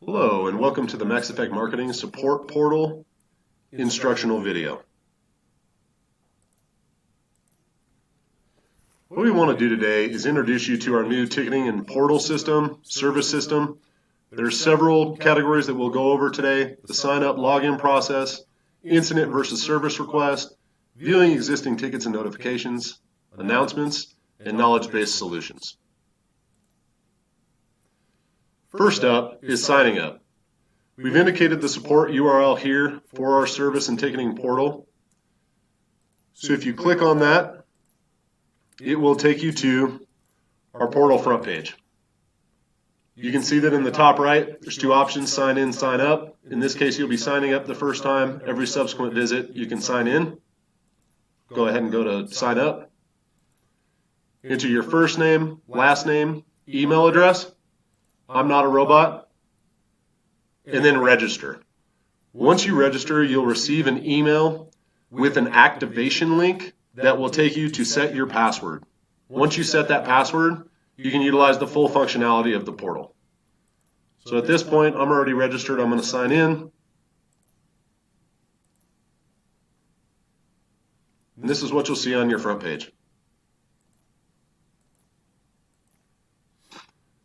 Hello and welcome to the Max Effect Marketing Support Portal instructional video. What we want to do today is introduce you to our new ticketing and portal system, service system. There are several categories that we'll go over today: the sign up login process, incident versus service request, viewing existing tickets and notifications, announcements, and knowledge-based solutions. First up is signing up. We've indicated the support URL here for our service and ticketing portal. So if you click on that, it will take you to our portal front page. You can see that in the top right, there's two options: sign in, sign up. In this case, you'll be signing up the first time. Every subsequent visit, you can sign in. Go ahead and go to sign up. Enter your first name, last name, email address. I'm not a robot. And then register. Once you register, you'll receive an email with an activation link that will take you to set your password. Once you set that password, you can utilize the full functionality of the portal. So at this point, I'm already registered. I'm going to sign in. And this is what you'll see on your front page.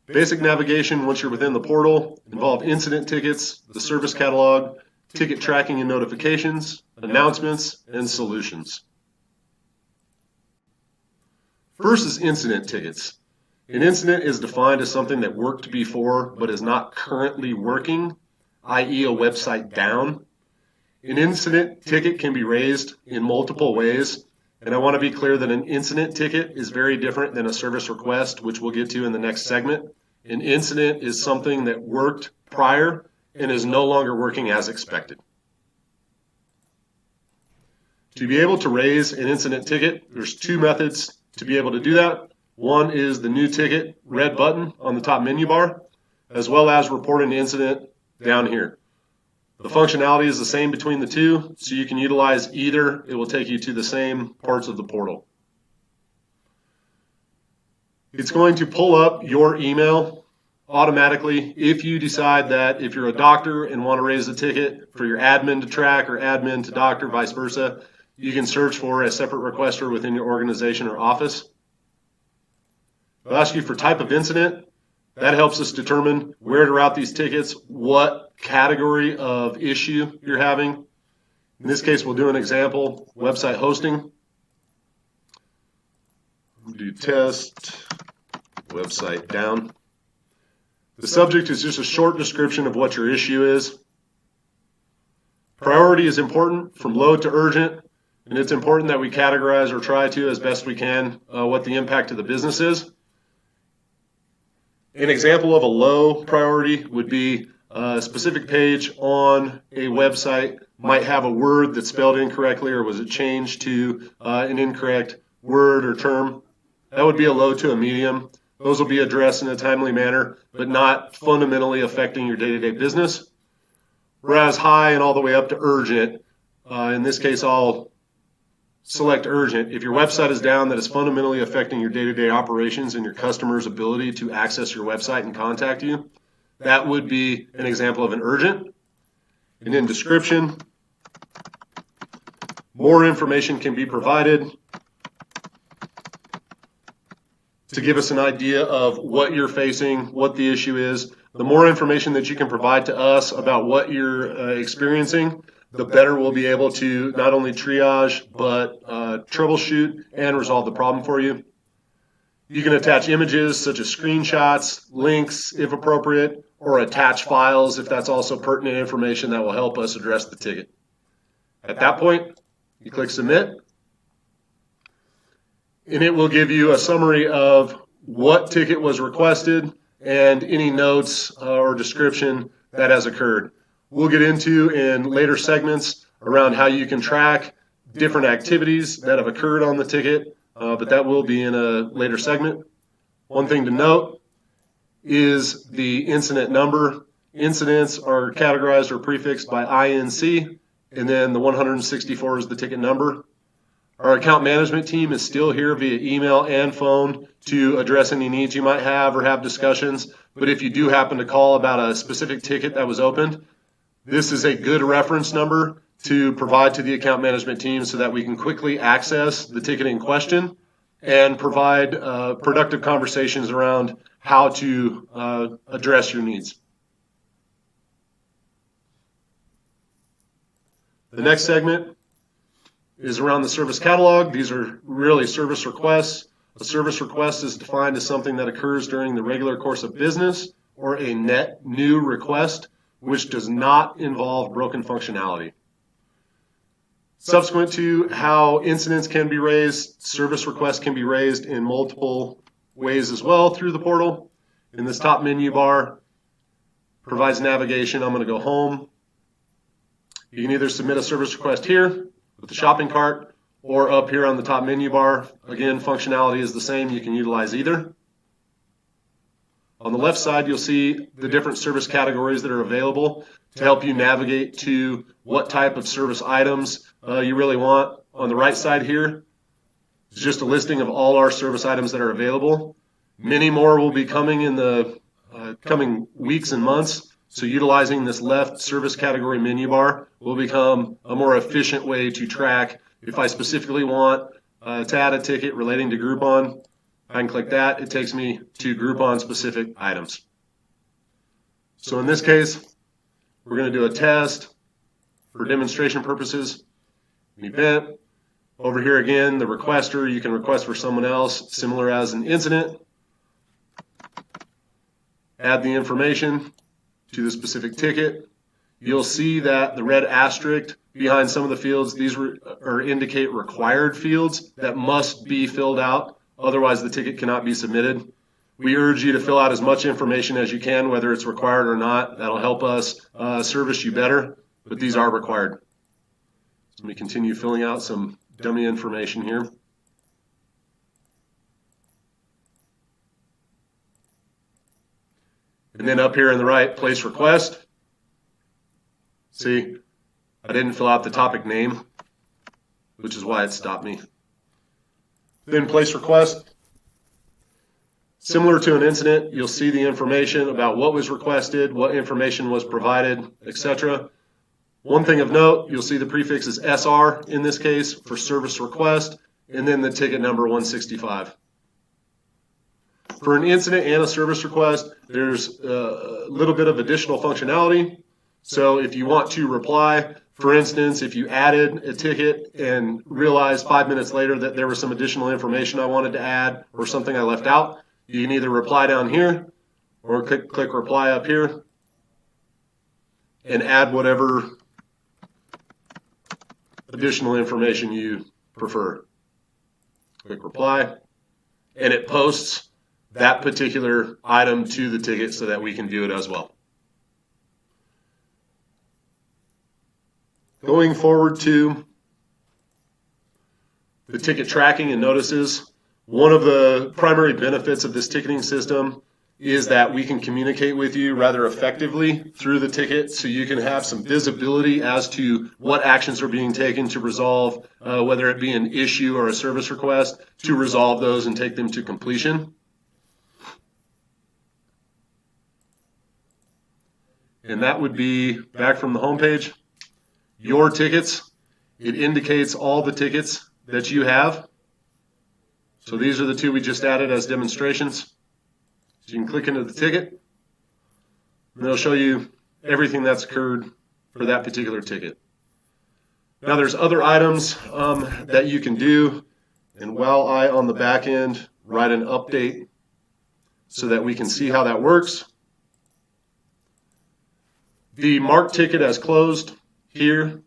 Basic navigation once you're within the portal involve incident tickets, the service catalog, ticket tracking and notifications, announcements, and solutions. First is incident tickets. An incident is defined as something that worked before but is not currently working, i.e. a website down. An incident ticket can be raised in multiple ways, and I want to be clear that an incident ticket is very different than a service request, which we'll get to in the next segment. An incident is something that worked prior and is no longer working as expected. To be able to raise an incident ticket, there's two methods to be able to do that. One is the new ticket red button on the top menu bar, as well as report an incident down here. The functionality is the same between the two, so you can utilize either. It will take you to the same parts of the portal. It's going to pull up your email automatically if you decide that if you're a doctor and want to raise a ticket for your admin to track or admin to doctor, vice versa, you can search for a separate requester within your organization or office. It'll ask you for type of incident. That helps us determine where to route these tickets, what category of issue you're having. In this case, we'll do an example: website hosting. We'll do test website down. The subject is just a short description of what your issue is. Priority is important, from low to urgent, and it's important that we categorize, or try to as best we can, what the impact to the business is. An example of a low priority would be a specific page on a website might have a word that's spelled incorrectly, or was it changed to an incorrect word or term. That would be a low to a medium. Those will be addressed in a timely manner, but not fundamentally affecting your day-to-day business. Whereas high and all the way up to urgent, in this case I'll select urgent. If your website is down, that is fundamentally affecting your day-to-day operations and your customers' ability to access your website and contact you, that would be an example of an urgent. And in description, more information can be provided to give us an idea of what you're facing, what the issue is. The more information that you can provide to us about what you're experiencing, the better we'll be able to not only triage, but troubleshoot and resolve the problem for you. You can attach images such as screenshots, links if appropriate, or attach files if that's also pertinent information that will help us address the ticket. At that point, you click submit, and it will give you a summary of what ticket was requested and any notes or description that has occurred. We'll get into in later segments around how you can track different activities that have occurred on the ticket, but that will be in a later segment. One thing to note is the incident number. Incidents are categorized or prefixed by INC, and then the 164 is the ticket number. Our account management team is still here via email and phone to address any needs you might have or have discussions. But if you do happen to call about a specific ticket that was opened, this is a good reference number to provide to the account management team so that we can quickly access the ticket in question and provide productive conversations around how to address your needs. The next segment is around the service catalog. These are really service requests. A service request is defined as something that occurs during the regular course of business or a net new request which does not involve broken functionality. Subsequent to how incidents can be raised, service requests can be raised in multiple ways as well through the portal. In this top menu bar, provides navigation. I'm going to go home. You can either submit a service request here with the shopping cart or up here on the top menu bar. Again, functionality is the same. You can utilize either. On the left side, you'll see the different service categories that are available to help you navigate to what type of service items you really want. On the right side here is just a listing of all our service items that are available. Many more will be coming in the coming weeks and months. So utilizing this left service category menu bar will become a more efficient way to track. If I specifically want to add a ticket relating to Groupon, I can click that. It takes me to Groupon specific items. So in this case, we're going to do a test for demonstration purposes, an event. Over here again, the requester, you can request for someone else, similar as an incident. Add the information to the specific ticket. You'll see that the red asterisk behind some of the fields, these indicate required fields that must be filled out. Otherwise, the ticket cannot be submitted. We urge you to fill out as much information as you can, whether it's required or not. That'll help us service you better, but these are required. So let me continue filling out some dummy information here. And then up here in the right, place request. See, I didn't fill out the topic name, which is why it stopped me. Then place request. Similar to an incident, you'll see the information about what was requested, what information was provided, etc. One thing of note, you'll see the prefix is SR in this case for service request, and then the ticket number 165. For an incident and a service request, there's a little bit of additional functionality. So if you want to reply, for instance, if you added a ticket and realized 5 minutes later that there was some additional information I wanted to add or something I left out, you can either reply down here or click reply up here and add whatever additional information you prefer. Click reply, and it posts that particular item to the ticket so that we can view it as well. Going forward to the ticket tracking and notices, one of the primary benefits of this ticketing system is that we can communicate with you rather effectively through the ticket, so you can have some visibility as to what actions are being taken to resolve, whether it be an issue or a service request, to resolve those and take them to completion. And that would be back from the home page. Your tickets, it indicates all the tickets that you have. So these are the two we just added as demonstrations. So you can click into the ticket, and it'll show you everything that's occurred for that particular ticket. Now there's other items that you can do, and while I on the back end write an update so that we can see how that works. The marked ticket as closed here,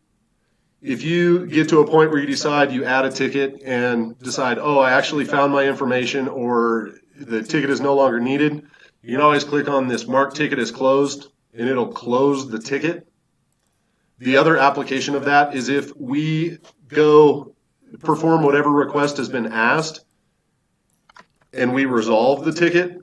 if you get to a point where you decide you add a ticket and decide, oh, I actually found my information, or the ticket is no longer needed, you can always click on this marked ticket as closed and it'll close the ticket. The other application of that is if we go perform whatever request has been asked and we resolve the ticket,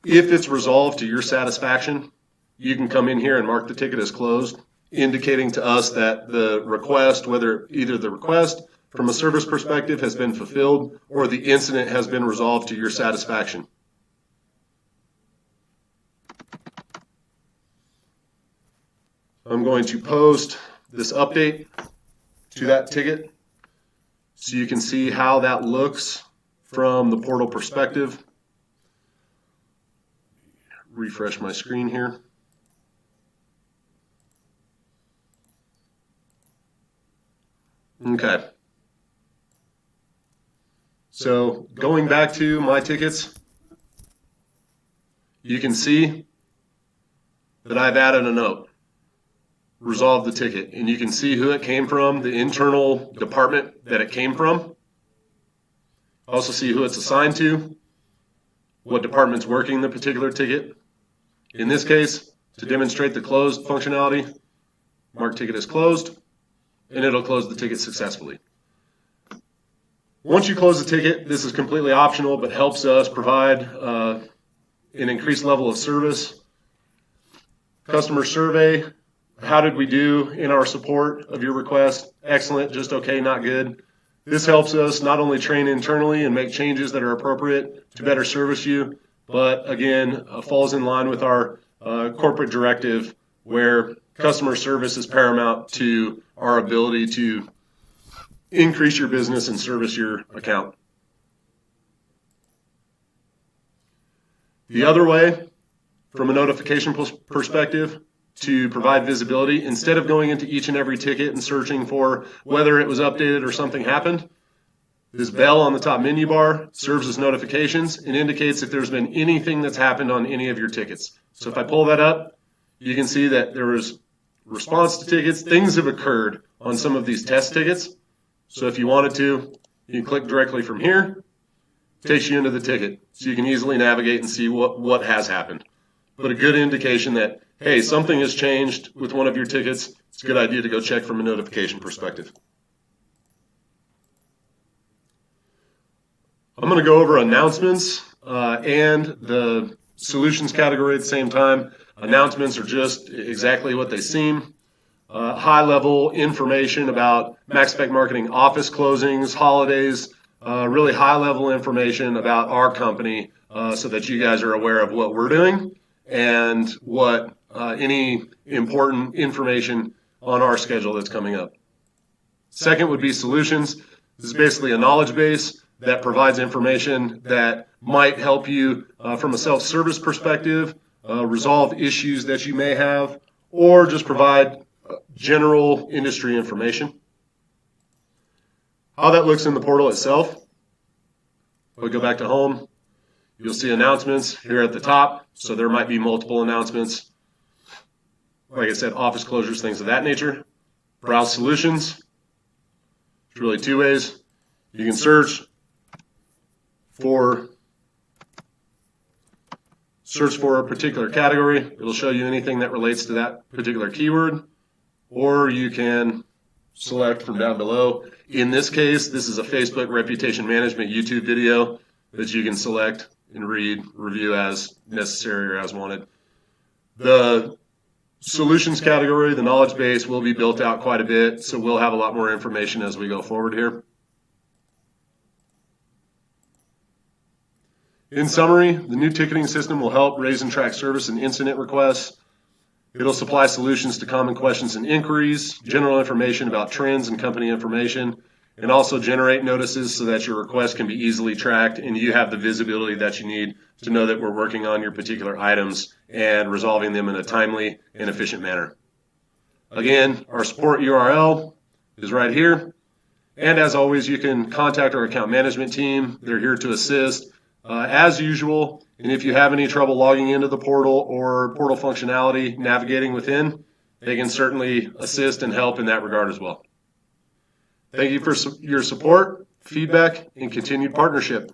if it's resolved to your satisfaction, you can come in here and mark the ticket as closed, indicating to us that the request, whether either the request, from a service perspective has been fulfilled or the incident has been resolved to your satisfaction. I'm going to post this update to that ticket so you can see how that looks from the portal perspective. Refresh my screen here. Okay. So going back to my tickets, you can see that I've added a note, resolved the ticket, and you can see who it came from, the internal department that it came from. Also see who it's assigned to, what department's working the particular ticket. In this case, to demonstrate the closed functionality, mark ticket as closed, and it'll close the ticket successfully. Once you close the ticket, this is completely optional, but helps us provide an increased level of service. Customer survey, how did we do in our support of your request? Excellent, just okay, not good. This helps us not only train internally and make changes that are appropriate to better service you, but again, falls in line with our corporate directive where customer service is paramount to our ability to increase your business and service your account. The other way, from a notification perspective, to provide visibility, instead of going into each and every ticket and searching for whether it was updated or something happened, this bell on the top menu bar serves as notifications and indicates if there's been anything that's happened on any of your tickets. So if I pull that up, you can see that there was response to tickets. Things have occurred on some of these test tickets. So if you wanted to, you can click directly from here. It takes you into the ticket, so you can easily navigate and see what has happened. But a good indication that, hey, something has changed with one of your tickets. It's a good idea to go check from a notification perspective. I'm going to go over announcements and the solutions category at the same time. Announcements are just exactly what they seem. High-level information about MaxSpec Marketing office closings, holidays, really high-level information about our company so that you guys are aware of what we're doing and what any important information on our schedule that's coming up. Second would be solutions. This is basically a knowledge base that provides information that might help you from a self-service perspective, resolve issues that you may have, or just provide general industry information. How that looks in the portal itself, we go back to home, you'll see announcements here at the top, so there might be multiple announcements. Like I said, office closures, things of that nature. Browse solutions. It's really two ways. You can search for a particular category. It'll show you anything that relates to that particular keyword, or you can select from down below. In this case, this is a Facebook Reputation Management YouTube video that you can select and read, review as necessary or as wanted. The solutions category, the knowledge base, will be built out quite a bit, so we'll have a lot more information as we go forward here. In summary, the new ticketing system will help raise and track service and incident requests. It'll supply solutions to common questions and inquiries, general information about trends and company information, and also generate notices so that your request can be easily tracked and you have the visibility that you need to know that we're working on your particular items and resolving them in a timely and efficient manner. Again, our support URL is right here. And as always, you can contact our account management team. They're here to assist as usual. And if you have any trouble logging into the portal or portal functionality, navigating within, they can certainly assist and help in that regard as well. Thank you for your support, feedback, and continued partnership.